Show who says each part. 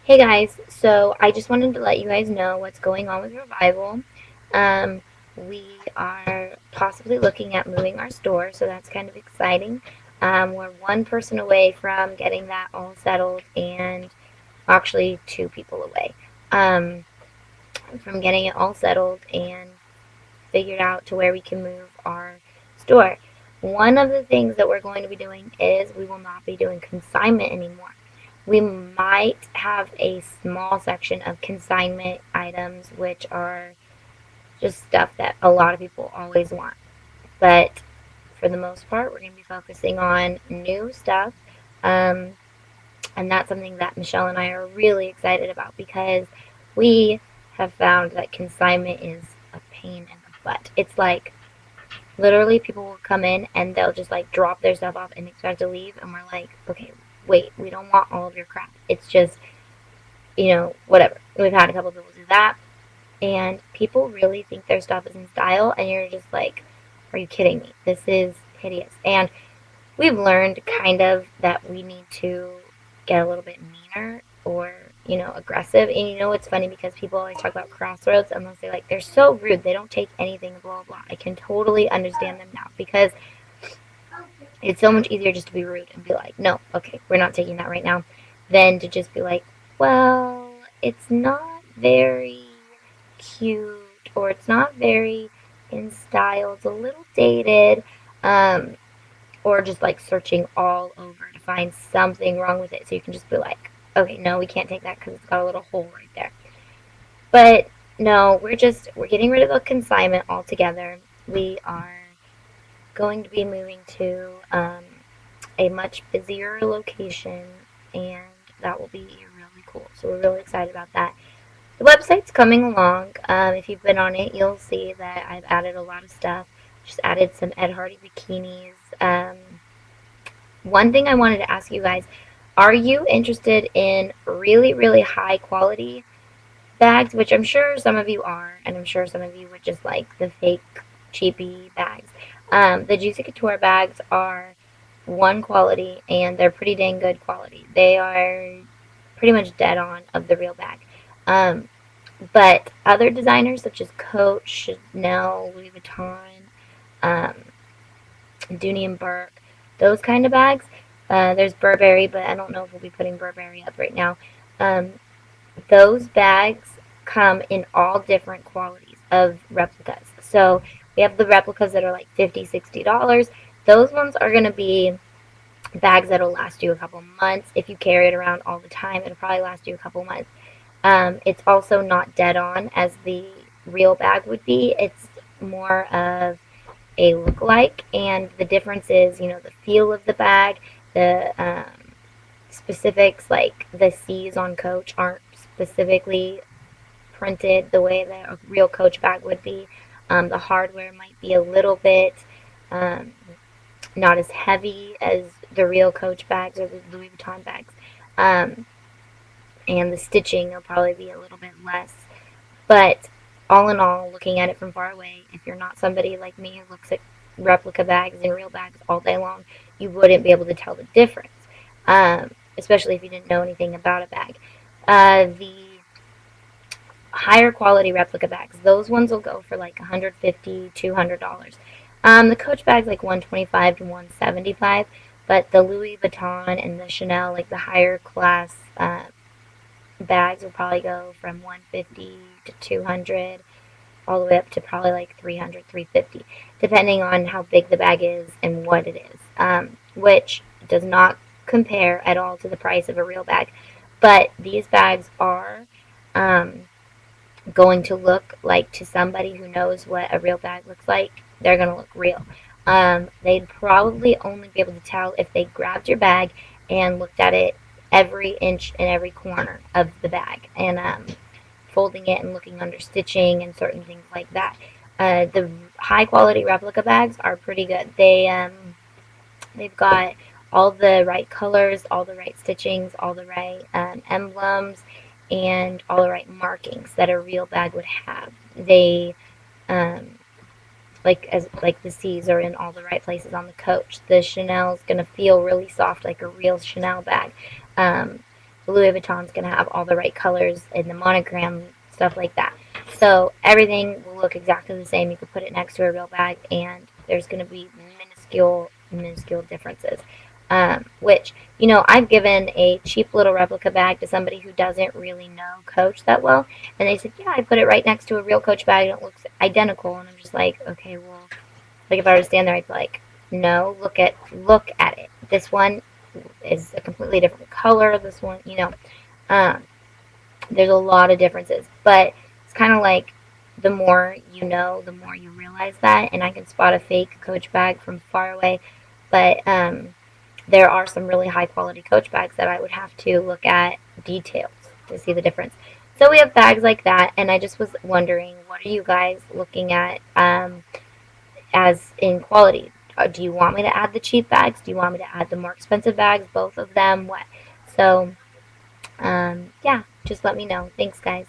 Speaker 1: Hey guys, so I just wanted to let you guys know what's going on with Revival. Um, we are possibly looking at moving our store, so that's kind of exciting. We're one person away from getting that all settled, and actually two people away um, from getting it all settled and figured out to where we can move our store. One of the things that we're going to be doing is we will not be doing consignment anymore. We might have a small section of consignment items, which are just stuff that a lot of people always want. But for the most part, we're going to be focusing on new stuff. Um, and that's something that Michelle and I are really excited about because we have found that consignment is a pain in the butt. It's like literally people will come in and they'll just like drop their stuff off and expect to leave, and we're like, okay, wait, we don't want all of your crap. It's just, whatever. We've had a couple people do that, and people really think their stuff is in style, and you're just like, are you kidding me? This is hideous. And we've learned kind of that we need to get a little bit meaner or aggressive. And it's funny because people always talk about Crossroads and they'll say like they're so rude, they don't take anything, blah blah. I can totally understand them now because it's so much easier just to be rude and be like, no, okay, we're not taking that right now, than to just be like, well, it's not very cute or it's not very in style, it's a little dated. um, or just like searching all over to find something wrong with it. So you can just be like, okay, no, we can't take that because it's got a little hole right there. But no, we're getting rid of the consignment altogether. We are going to be moving to a much busier location, and that will be really cool. So we're really excited about that. The website's coming along. If you've been on it, you'll see that I've added a lot of stuff. Just added some Ed Hardy bikinis. One thing I wanted to ask you guys, are you interested in really, really high quality bags, which I'm sure some of you are, and I'm sure some of you would just like the fake, cheapy bags. The Juicy Couture bags are one quality, and they're pretty dang good quality. They are pretty much dead on of the real bag. Um, but other designers such as Coach, Chanel, Louis Vuitton, um, Dooney and Burke, those kind of bags. There's Burberry, but I don't know if we'll be putting Burberry up right now. Um, those bags come in all different qualities of replicas. So we have the replicas that are like $50, $60. Those ones are going to be bags that'll last you a couple months. If you carry it around all the time, it'll probably last you a couple months. It's also not dead on as the real bag would be. It's more of a look-alike, and the difference is, the feel of the bag, the specifics, like the C's on Coach aren't specifically printed the way that a real Coach bag would be. The hardware might be a little bit um, not as heavy as the real Coach bags or the Louis Vuitton bags. Um, and the stitching will probably be a little bit less. But all in all, looking at it from far away, if you're not somebody like me who looks at replica bags and real bags all day long, you wouldn't be able to tell the difference, especially if you didn't know anything about a bag. The higher quality replica bags, those ones will go for like $150, $200. The Coach bag's like $125 to $175, but the Louis Vuitton and the Chanel, like the higher class bags, will probably go from 150 to 200, all the way up to probably like 300, 350, depending on how big the bag is and what it is, which does not compare at all to the price of a real bag. But these bags are um, going to look like, to somebody who knows what a real bag looks like, they're going to look real. They'd probably only be able to tell if they grabbed your bag and looked at it every inch and every corner of the bag, and folding it and looking under stitching and certain things like that. The high quality replica bags are pretty good. They've got all the right colors, all the right stitchings, all the right emblems, and all the right markings that a real bag would have. They um, like the C's are in all the right places on the Coach. The Chanel's gonna feel really soft like a real Chanel bag. Um, Louis Vuitton's going to have all the right colors and the monogram, stuff like that. So everything will look exactly the same. You can put it next to a real bag, and there's going to be minuscule differences. Which, I've given a cheap little replica bag to somebody who doesn't really know Coach that well, and they said, yeah, I put it right next to a real Coach bag, and it looks identical. And I'm just like, okay, well, like if I were to stand there, I'd be like, no, look at it. This one is a completely different color. This one, um, there's a lot of differences, but it's kind of like the more you know, the more you realize that. And I can spot a fake Coach bag from far away, but there are some really high quality Coach bags that I would have to look at details to see the difference. So we have bags like that, and I just was wondering, what are you guys looking at as in quality? Do you want me to add the cheap bags? Do you want me to add the more expensive bags? Both of them? What? So, yeah, just let me know. Thanks, guys.